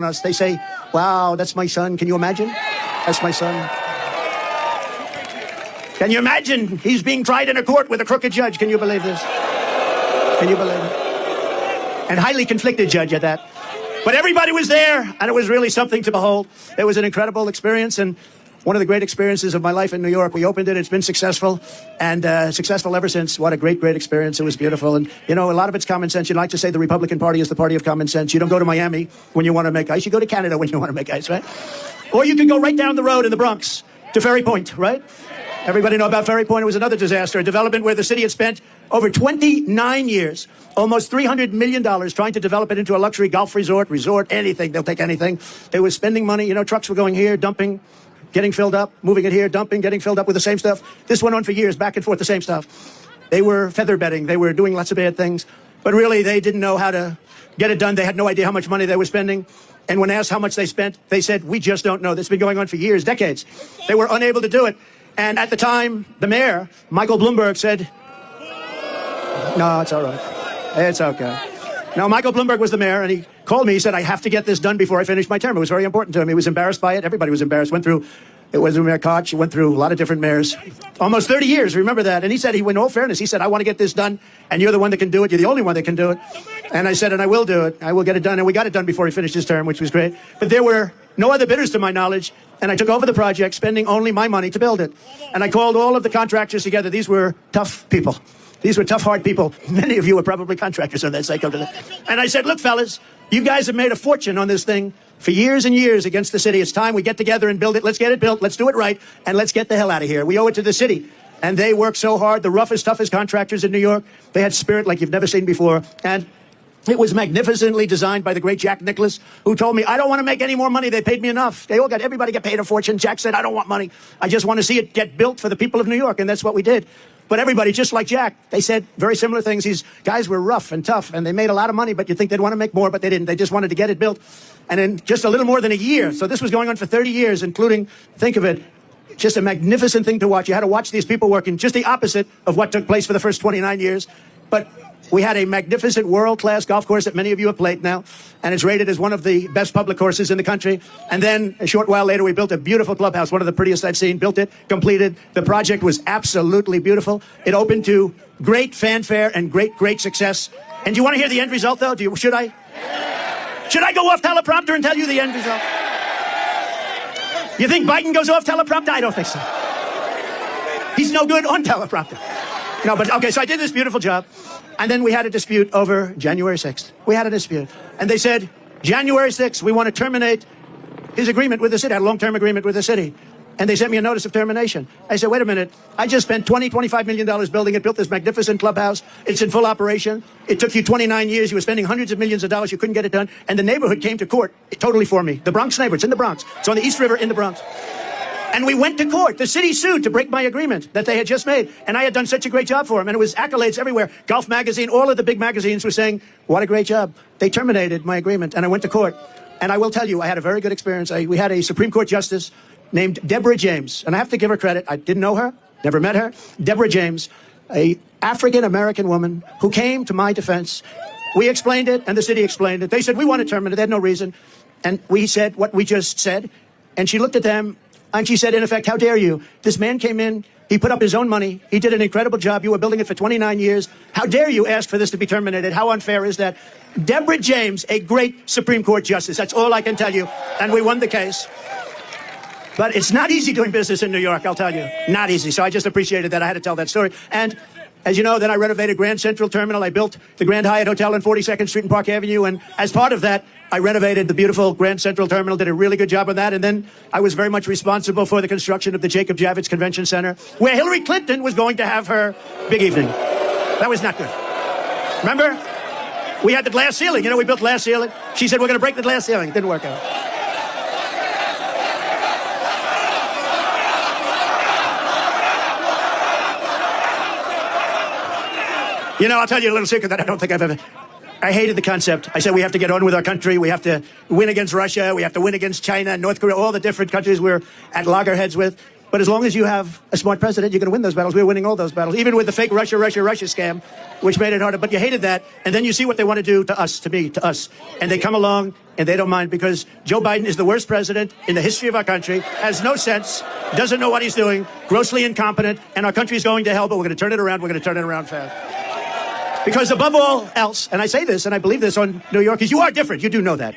us. They say, wow, that's my son. Can you imagine? That's my son. Can you imagine? He's being tried in a court with a crooked judge. Can you believe this? Can you believe it? And highly conflicted judge at that. But everybody was there, and it was really something to behold. It was an incredible experience, and one of the great experiences of my life in New York. We opened it. It's been successful, and successful ever since. What a great, great experience. It was beautiful. And, you know, a lot of it's common sense. You like to say the Republican Party is the party of common sense. You don't go to Miami when you want to make ice. You go to Canada when you want to make ice, right? Or you can go right down the road in the Bronx to Ferry Point, right? Everybody know about Ferry Point. It was another disaster, a development where the city had spent over 29 years, almost $300 million trying to develop it into a luxury golf resort, anything. They'll take anything. They were spending money. You know, trucks were going here, dumping, getting filled up, moving it here, dumping, getting filled up with the same stuff. This went on for years, back and forth, the same stuff. They were feather bedding. They were doing lots of bad things. But really, they didn't know how to get it done. They had no idea how much money they were spending. And when asked how much they spent, they said, we just don't know. This has been going on for years, decades. They were unable to do it. And at the time, the mayor, Michael Bloomberg, said, no, it's all right. It's okay. Now, Michael Bloomberg was the mayor, and he called me. He said, I have to get this done before I finish my term. It was very important to him. He was embarrassed by it. Everybody was embarrassed. It was Mayor Koch. Went through a lot of different mayors. Almost 30 years, remember that. And he said, in all fairness, he said, I want to get this done, and you're the one that can do it. You're the only one that can do it. And I said, and I will do it. I will get it done. And we got it done before he finished his term, which was great. But there were no other bidders to my knowledge, and I took over the project, spending only my money to build it. And I called all of the contractors together. These were tough people. These were tough, hard people. Many of you were probably contractors on that cycle. And I said, look, fellas, you guys have made a fortune on this thing for years and years against the city. It's time we get together and build it. Let's get it built. Let's do it right. And let's get the hell out of here. We owe it to the city. And they worked so hard. The roughest, toughest contractors in New York. They had spirit like you've never seen before. And it was magnificently designed by the great Jack Nicklaus, who told me, I don't want to make any more money. They paid me enough. Everybody got paid a fortune. Jack said, I don't want money. I just want to see it get built for the people of New York. And that's what we did. But everybody, just like Jack, they said very similar things. These guys were rough and tough, and they made a lot of money, but you'd think they'd want to make more, but they didn't. They just wanted to get it built. And in just a little more than a year, so this was going on for 30 years, including, think of it, just a magnificent thing to watch. You had to watch these people working, just the opposite of what took place for the first 29 years. But we had a magnificent world-class golf course that many of you have played now, and it's rated as one of the best public courses in the country. And then a short while later, we built a beautiful clubhouse, one of the prettiest I've seen, built it, completed. The project was absolutely beautiful. It opened to great fanfare and great, great success. And do you want to hear the end result, though? Should I? Should I go off teleprompter and tell you the end result? You think Biden goes off teleprompter? I don't think so. He's no good on teleprompter. No, but okay, so I did this beautiful job. And then we had a dispute over January 6th. We had a dispute. And they said, January 6th, we want to terminate his agreement with the city, a long-term agreement with the city. And they sent me a notice of termination. I said, wait a minute. I just spent $25 million building it, built this magnificent clubhouse. It's in full operation. It took you 29 years. You were spending hundreds of millions of dollars. You couldn't get it done. And the neighborhood came to court totally for me. The Bronx neighborhood. It's in the Bronx. It's on the East River in the Bronx. And we went to court. The city sued to break my agreement that they had just made. And I had done such a great job for them. And it was accolades everywhere. Golf Magazine, all of the big magazines were saying, what a great job. They terminated my agreement. And I went to court. And I will tell you, I had a very good experience. We had a Supreme Court justice named Deborah James. And I have to give her credit. I didn't know her, never met her. Deborah James, a African-American woman who came to my defense. We explained it, and the city explained it. They said, we want to terminate it. They had no reason. And we said what we just said. And she looked at them. And she said, in effect, how dare you? This man came in, he put up his own money, he did an incredible job, you were building it for 29 years. How dare you ask for this to be terminated? How unfair is that? Deborah James, a great Supreme Court justice, that's all I can tell you. And we won the case. But it's not easy doing business in New York, I'll tell you. Not easy. So I just appreciated that I had to tell that story. And as you know, then I renovated Grand Central Terminal. I built the Grand Hyatt Hotel on 42nd Street and Park Avenue. And as part of that, I renovated the beautiful Grand Central Terminal, did a really good job on that. And then I was very much responsible for the construction of the Jacob Javits Convention Center, where Hillary Clinton was going to have her big evening. That was not good. Remember? We had the glass ceiling. You know, we built glass ceiling. She said, we're going to break the glass ceiling. It didn't work out. You know, I'll tell you a little secret that I don't think I've ever... I hated the concept. I said we have to get on with our country. We have to win against Russia. We have to win against China, North Korea, all the different countries we're at loggerheads with. But as long as you have a smart president, you're going to win those battles. We're winning all those battles, even with the fake Russia scam, which made it harder. But you hated that. And then you see what they want to do to us, to me, to us. And they come along and they don't mind because Joe Biden is the worst president in the history of our country, has no sense, doesn't know what he's doing, grossly incompetent, and our country is going to hell, but we're going to turn it around. We're going to turn it around fast. Because above all else, and I say this and I believe this on New Yorkers, you are different. You do know that.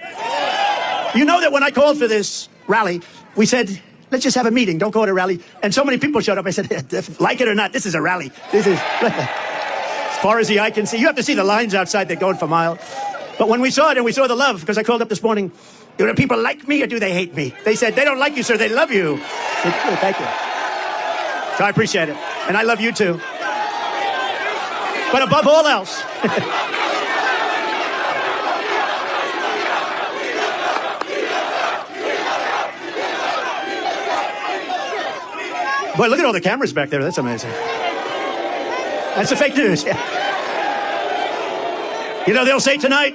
You know that when I called for this rally, we said, let's just have a meeting. Don't call it a rally. And so many people showed up. I said, like it or not, this is a rally. This is as far as the eye can see. You have to see the lines outside. They're going for miles. But when we saw it and we saw the love, because I called up this morning, do people like me or do they hate me? They said, they don't like you, sir. They love you. I said, oh, thank you. So I appreciate it. And I love you, too. But above all else... Boy, look at all the cameras back there. That's amazing. That's the fake news. Yeah. You know, they'll say tonight,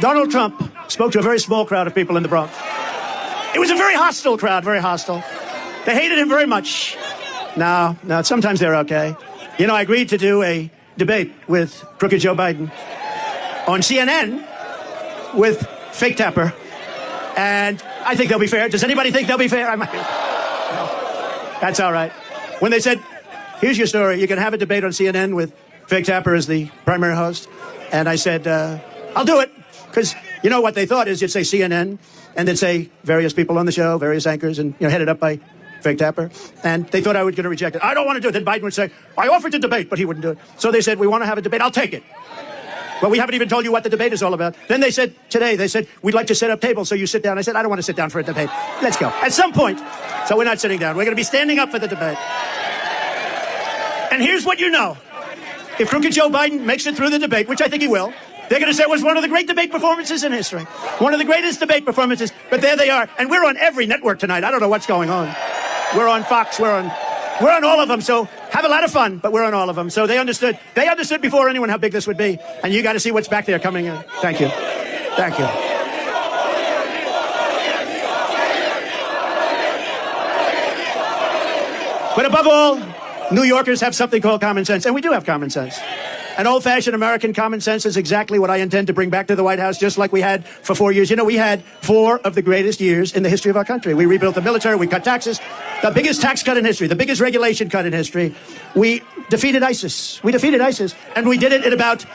Donald Trump spoke to a very small crowd of people in the Bronx. It was a very hostile crowd, very hostile. They hated him very much. No, sometimes they're okay. You know, I agreed to do a debate with crooked Joe Biden on CNN with fake Tapper. And I think they'll be fair. Does anybody think they'll be fair? I might. That's all right. When they said, here's your story, you can have a debate on CNN with fake Tapper as the primary host. And I said, I'll do it. Because you know what they thought is you'd say CNN and they'd say various people on the show, various anchors, and headed up by fake Tapper. And they thought I was going to reject it. I don't want to do it. Then Biden would say, I offered to debate, but he wouldn't do it. So they said, we want to have a debate. I'll take it. Well, we haven't even told you what the debate is all about. Then they said, today, we'd like to set up tables so you sit down. I said, I don't want to sit down for a debate. Let's go. At some point. So we're not sitting down. We're going to be standing up for the debate. And here's what you know. If crooked Joe Biden makes it through the debate, which I think he will, they're going to say it was one of the great debate performances in history. One of the greatest debate performances. But there they are. And we're on every network tonight. I don't know what's going on. We're on Fox. We're on all of them. So have a lot of fun, but we're on all of them. So they understood. They understood before anyone how big this would be. And you got to see what's back there coming in. Thank you. Thank you. But above all, New Yorkers have something called common sense. And we do have common sense. An old-fashioned American common sense is exactly what I intend to bring back to the White House, just like we had for 4 years. You know, we had 4 of the greatest years in the history of our country. We rebuilt the military, we cut taxes, the biggest tax cut in history, the biggest regulation cut in history. We defeated ISIS. We defeated ISIS, and we did it in about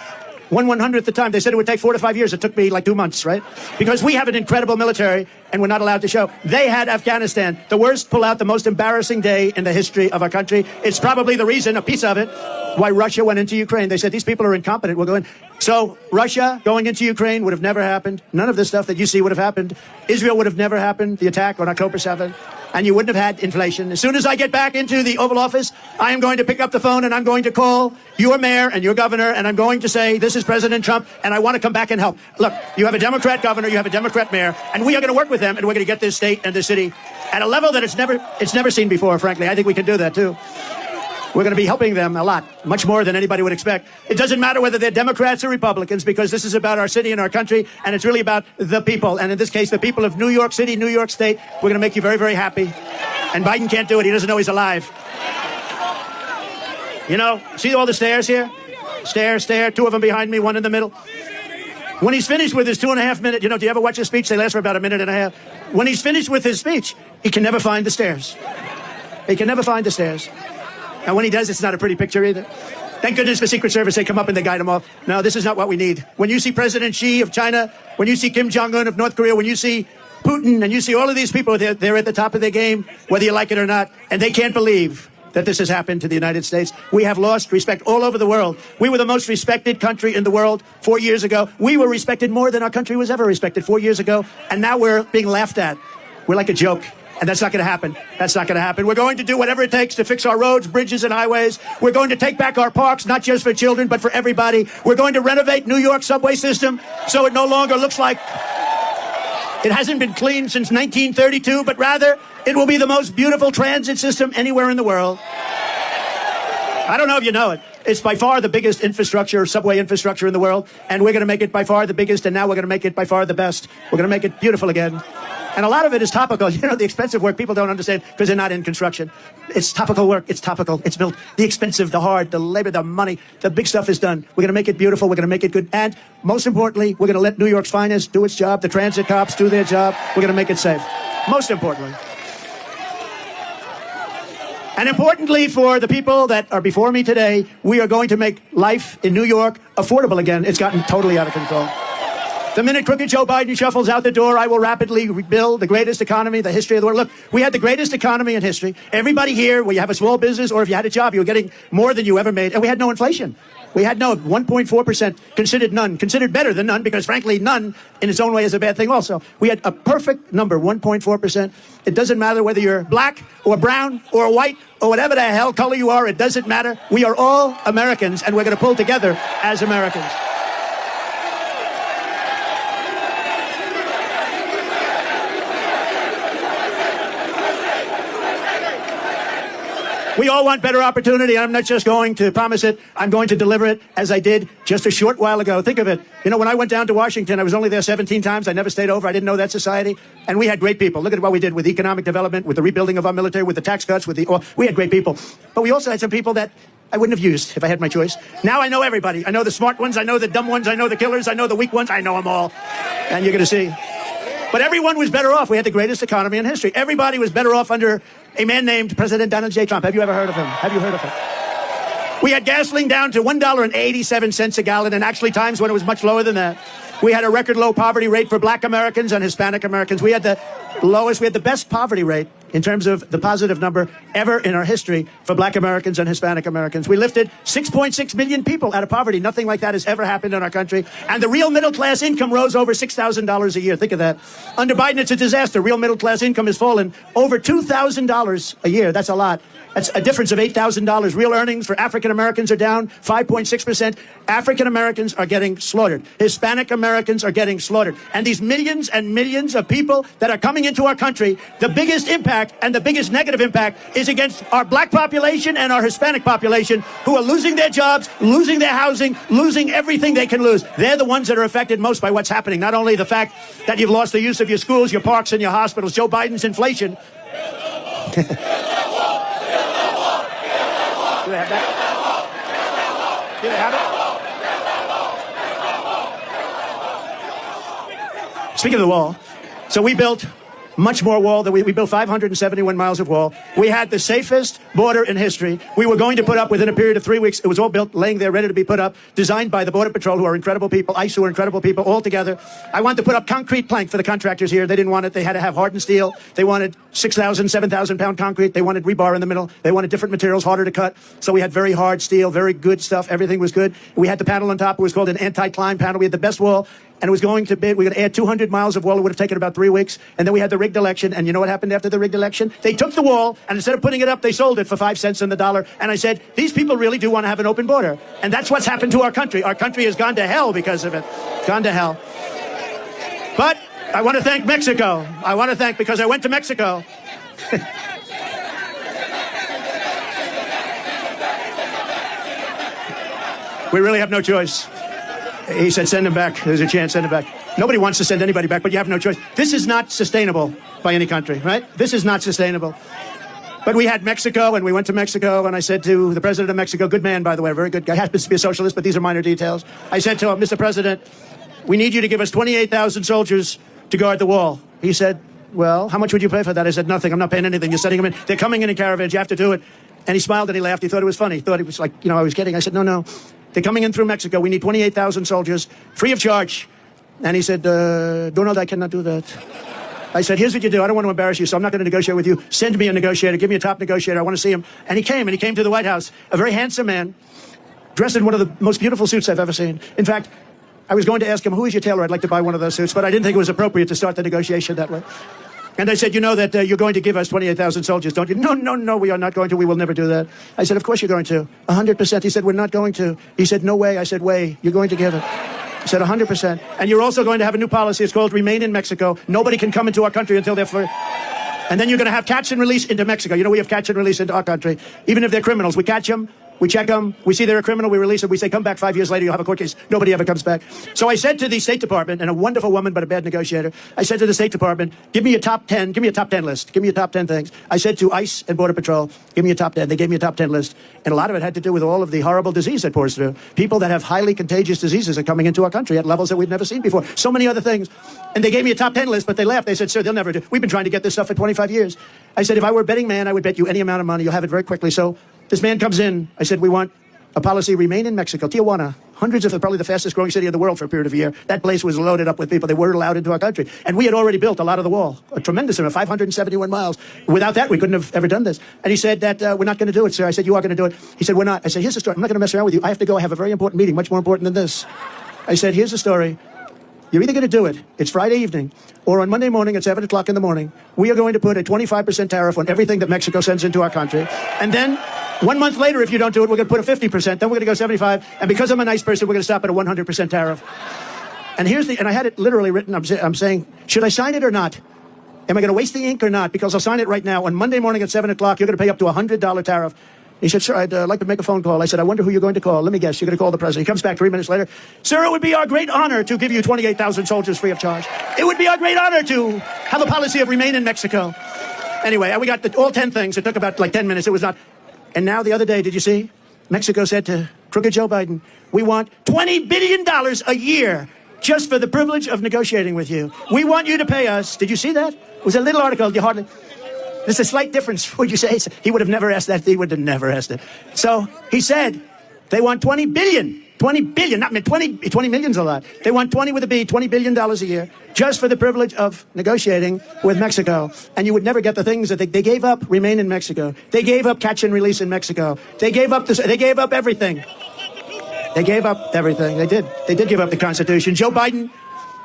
1/100th the time. They said it would take 4 to 5 years. It took me like 2 months, right? Because we have an incredible military, and we're not allowed to show. They had Afghanistan, the worst pullout, the most embarrassing day in the history of our country. It's probably the reason, a piece of it, why Russia went into Ukraine. They said, these people are incompetent. We'll go in. So Russia going into Ukraine would have never happened. None of this stuff that you see would have happened. Israel would have never happened, the attack on October 7th. And you wouldn't have had inflation. As soon as I get back into the Oval Office, I am going to pick up the phone and I'm going to call your mayor and your governor and I'm going to say, this is President Trump and I want to come back and help. Look, you have a Democrat governor, you have a Democrat mayor, and we are going to work with them and we're going to get this state and this city at a level that it's never seen before, frankly. I think we can do that too. We're going to be helping them a lot, much more than anybody would expect. It doesn't matter whether they're Democrats or Republicans, because this is about our city and our country, and it's really about the people. And in this case, the people of New York City, New York State. We're going to make you very, very happy. And Biden can't do it. He doesn't know he's alive. You know, see all the stairs here? Stare, 2 of them behind me, 1 in the middle. When he's finished with his 2.5 minute, do you ever watch his speech? They last for about 1.5 minutes. When he's finished with his speech, he can never find the stairs. He can never find the stairs. And when he does, it's not a pretty picture either. Thank goodness for Secret Service. They come up and they guide him off. No, this is not what we need. When you see President Xi of China, when you see Kim Jong-un of North Korea, when you see Putin, and you see all of these people, they're at the top of their game, whether you like it or not, and they can't believe that this has happened to the United States. We have lost respect all over the world. We were the most respected country in the world 4 years ago. We were respected more than our country was ever respected 4 years ago, and now we're being laughed at. We're like a joke. And that's not going to happen. That's not going to happen. We're going to do whatever it takes to fix our roads, bridges, and highways. We're going to take back our parks, not just for children, but for everybody. We're going to renovate New York's subway system so it no longer looks like it hasn't been cleaned since 1932, but rather it will be the most beautiful transit system anywhere in the world. I don't know if you know it. It's by far the biggest infrastructure, subway infrastructure in the world, and we're going to make it by far the biggest, and now we're going to make it by far the best. We're going to make it beautiful again. And a lot of it is topical. You know, the expensive work people don't understand because they're not in construction. It's topical work. It's topical. It's built. The expensive, the hard, the labor, the money, the big stuff is done. We're going to make it beautiful. We're going to make it good. And most importantly, we're going to let New York's finest do its job. The transit cops do their job. We're going to make it safe. Most importantly. And importantly for the people that are before me today, we are going to make life in New York affordable again. It's gotten totally out of control. The minute crooked Joe Biden shuffles out the door, I will rapidly rebuild the greatest economy in the history of the world. Look, we had the greatest economy in history. Everybody here, where you have a small business or if you had a job, you were getting more than you ever made. And we had no inflation. We had no 1.4%, considered none, considered better than none, because frankly, none in its own way is a bad thing also. We had a perfect number, 1.4%. It doesn't matter whether you're black or brown or white or whatever the hell color you are. It doesn't matter. We are all Americans, and we're going to pull together as Americans. We all want better opportunity. I'm not just going to promise it. I'm going to deliver it as I did just a short while ago. Think of it. You know, when I went down to Washington, I was only there 17 times. I never stayed over. I didn't know that society. And we had great people. Look at what we did with economic development, with the rebuilding of our military, with the tax cuts, with we had great people. But we also had some people that I wouldn't have used if I had my choice. Now I know everybody. I know the smart ones. I know the dumb ones. I know the killers. I know the weak ones. I know them all. And you're going to see. But everyone was better off. We had the greatest economy in history. Everybody was better off under a man named President Donald J. Trump. Have you ever heard of him? Have you heard of him? We had gasoline down to $1.87 a gallon, and actually times when it was much lower than that. We had a record low poverty rate for black Americans and Hispanic Americans. We had the lowest, we had the best poverty rate in terms of the positive number ever in our history for black Americans and Hispanic Americans. We lifted 6.6 million people out of poverty. Nothing like that has ever happened in our country. And the real middle class income rose over $6,000 a year. Think of that. Under Biden, it's a disaster. Real middle class income has fallen over $2,000 a year. That's a lot. That's a difference of $8,000. Real earnings for African Americans are down 5.6%. African Americans are getting slaughtered. Hispanic Americans are getting slaughtered. And these millions and millions of people that are coming into our country, the biggest impact and the biggest negative impact is against our black population and our Hispanic population, who are losing their jobs, losing their housing, losing everything they can lose. They're the ones that are affected most by what's happening. Not only the fact that you've lost the use of your schools, your parks, and your hospitals. Joe Biden's inflation. Do they have that? Do they have it? Speaking of the wall, so we built much more wall than we built 571 miles of wall. We had the safest border in history. We were going to put up within a period of 3 weeks. It was all built, laying there, ready to be put up, designed by the Border Patrol, who are incredible people, ICE, who are incredible people, all together. I wanted to put up concrete plank for the contractors here. They didn't want it. They had to have hardened steel. They wanted 6,000, 7,000 pound concrete. They wanted rebar in the middle. They wanted different materials, harder to cut. So we had very hard steel, very good stuff. Everything was good. We had the panel on top. It was called an anti-climb panel. We had the best wall. And it was going to bid. We were going to add 200 miles of wall. It would have taken about 3 weeks. And then we had the rigged election. And you know what happened after the rigged election? They took the wall, and instead of putting it up, they sold it for 5 cents on the dollar. And I said, these people really do want to have an open border. And that's what's happened to our country. Our country has gone to hell because of it. It's gone to hell. But I want to thank Mexico. I want to thank, because I went to Mexico. We really have no choice. He said, send him back. There's a chance, send him back. Nobody wants to send anybody back, but you have no choice. This is not sustainable by any country, right? This is not sustainable. But we had Mexico, and we went to Mexico, and I said to the president of Mexico, good man, by the way, very good guy, happens to be a socialist, but these are minor details. I said to him, Mr. President, we need you to give us 28,000 soldiers to guard the wall. He said, well, how much would you pay for that? I said, nothing. I'm not paying anything. You're sending them in. They're coming in caravans. You have to do it. And he smiled and he laughed. He thought it was funny. He thought it was like, you know, I was kidding. I said, no. They're coming in through Mexico. We need 28,000 soldiers, free of charge. And he said, Donald, I cannot do that. I said, here's what you do. I don't want to embarrass you, so I'm not going to negotiate with you. Send me a negotiator. Give me a top negotiator. I want to see him. And he came to the White House, a very handsome man, dressed in one of the most beautiful suits I've ever seen. In fact, I was going to ask him, who is your tailor? I'd like to buy one of those suits, but I didn't think it was appropriate to start the negotiation that way. And I said, you know that you're going to give us 28,000 soldiers, don't you? No, we are not going to. We will never do that. I said, of course you're going to. 100%. He said, we're not going to. He said, no way. I said, way. You're going to give it. He said, 100%. And you're also going to have a new policy. It's called Remain in Mexico. Nobody can come into our country until they're free. And then you're going to have catch and release into Mexico. You know, we have catch and release into our country. Even if they're criminals, we catch them, We check them. We see they're a criminal. We release them. We say, come back 5 years later. You'll have a court case. Nobody ever comes back. So I said to the State Department, and a wonderful woman, but a bad negotiator, I said to the State Department, give me a top 10 list. Give me a top 10 things. I said to ICE and Border Patrol, give me a top 10. They gave me a top 10 list. And a lot of it had to do with all of the horrible disease that pours through. People that have highly contagious diseases are coming into our country at levels that we've never seen before. So many other things. And they gave me a top 10 list, but they laughed. They said, sir, they'll never do. We've been trying to get this stuff for 25 years. I said, if I were a betting man, I would bet you any amount of money. You'll have it very quickly. So this man comes in. I said, we want a policy, remain in Mexico. Tijuana, hundreds of probably the fastest growing city in the world for a period of a year. That place was loaded up with people. They weren't allowed into our country. And we had already built a lot of the wall, a tremendous amount, 571 miles. Without that, we couldn't have ever done this. And he said that we're not going to do it, sir. I said, you are going to do it. He said, we're not. I said, here's the story. I'm not going to mess around with you. I have to go. I have a very important meeting, much more important than this. I said, here's the story. You're either going to do it, it's Friday evening, or on Monday morning at 7 o'clock in the morning, we are going to put a 25% tariff on everything that Mexico sends into our country. And then 1 month later, if you don't do it, we're going to put a 50%. Then we're going to go 75. And because I'm a nice person, we're going to stop at a 100% tariff. And and I had it literally written. I'm saying, should I sign it or not? Am I going to waste the ink or not? Because I'll sign it right now. On Monday morning at 7 o'clock, you're going to pay up to a $100 tariff. He said, sir, I'd like to make a phone call. I said, I wonder who you're going to call. Let me guess. You're going to call the president. He comes back 3 minutes later. Sir, it would be our great honor to give you 28,000 soldiers free of charge. It would be our great honor to have a policy of remain in Mexico. Anyway, we got all 10 things. It took about like 10 minutes. It was not. And now the other day, did you see? Mexico said to crooked Joe Biden, we want $20 billion a year just for the privilege of negotiating with you. We want you to pay us. Did you see that? It was a little article. You hardly... There's a slight difference, would you say? He would have never asked that. He would have never asked it. So he said they want 20 billion. 20 billion, not 20 million's a lot. They want 20 with a B, $20 billion a year, just for the privilege of negotiating with Mexico. And you would never get the things that they gave up, remain in Mexico. They gave up catch and release in Mexico. They gave up they gave up everything. They gave up everything. They did. They did give up the Constitution. Joe Biden,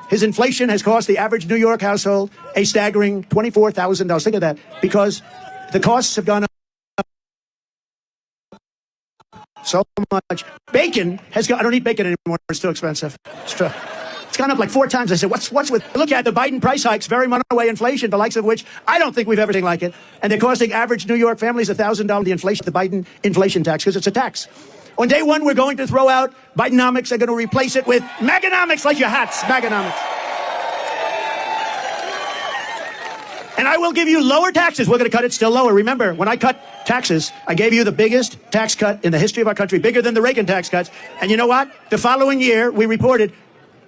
his inflation has cost the average New York household a staggering $24,000. Think of that. Because the costs have gone up so much. Bacon has gone, I don't eat bacon anymore. It's too expensive. It's true. It's gone up like 4 times. I said, what's with, look at the Biden price hikes, very runaway inflation, the likes of which I don't think we've ever seen like it. And they're costing average New York families $1,000, the inflation, the Biden inflation tax, because it's a tax. On day one, we're going to throw out Bidenomics. They're going to replace it with Maganomics, like your hats, Maganomics. And I will give you lower taxes. We're going to cut it still lower. Remember, when I cut taxes, I gave you the biggest tax cut in the history of our country, bigger than the Reagan tax cuts. And you know what? The following year, we reported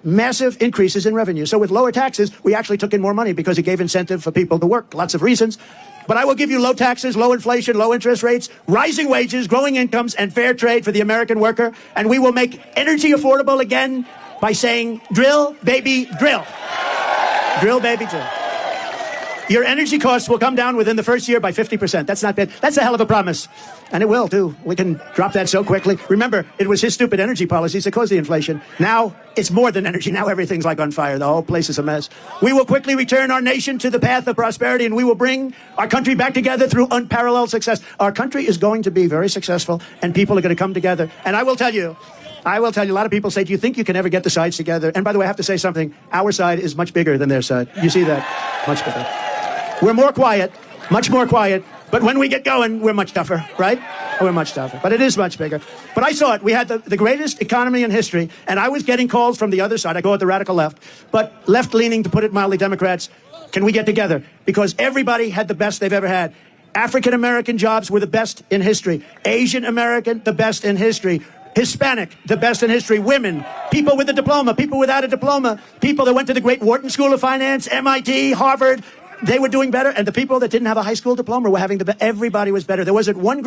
massive increases in revenue. So with lower taxes, we actually took in more money because it gave incentive for people to work. Lots of reasons. But I will give you low taxes, low inflation, low interest rates, rising wages, growing incomes, and fair trade for the American worker. And we will make energy affordable again by saying, drill, baby, drill. Drill, baby, drill. Your energy costs will come down within the first year by 50%. That's not bad. That's a hell of a promise. And it will, too. We can drop that so quickly. Remember, it was his stupid energy policies that caused the inflation. Now, it's more than energy. Now everything's like on fire. The whole place is a mess. We will quickly return our nation to the path of prosperity, and we will bring our country back together through unparalleled success. Our country is going to be very successful, and people are going to come together. And I will tell you, a lot of people say, do you think you can ever get the sides together? And by the way, I have to say something. Our side is much bigger than their side. You see that? Much bigger. We're more quiet, much more quiet, but when we get going, we're much tougher, right? We're much tougher, but it is much bigger. But I saw it. We had the greatest economy in history, and I was getting calls from the other side. I go at the radical left, but left-leaning, to put it mildly, Democrats, can we get together? Because everybody had the best they've ever had. African-American jobs were the best in history. Asian-American, the best in history. Hispanic, the best in history. Women, people with a diploma, people without a diploma, people that went to the great Wharton School of Finance, MIT, Harvard. They were doing better, and the people that didn't have a high school diploma were having everybody was better. There wasn't one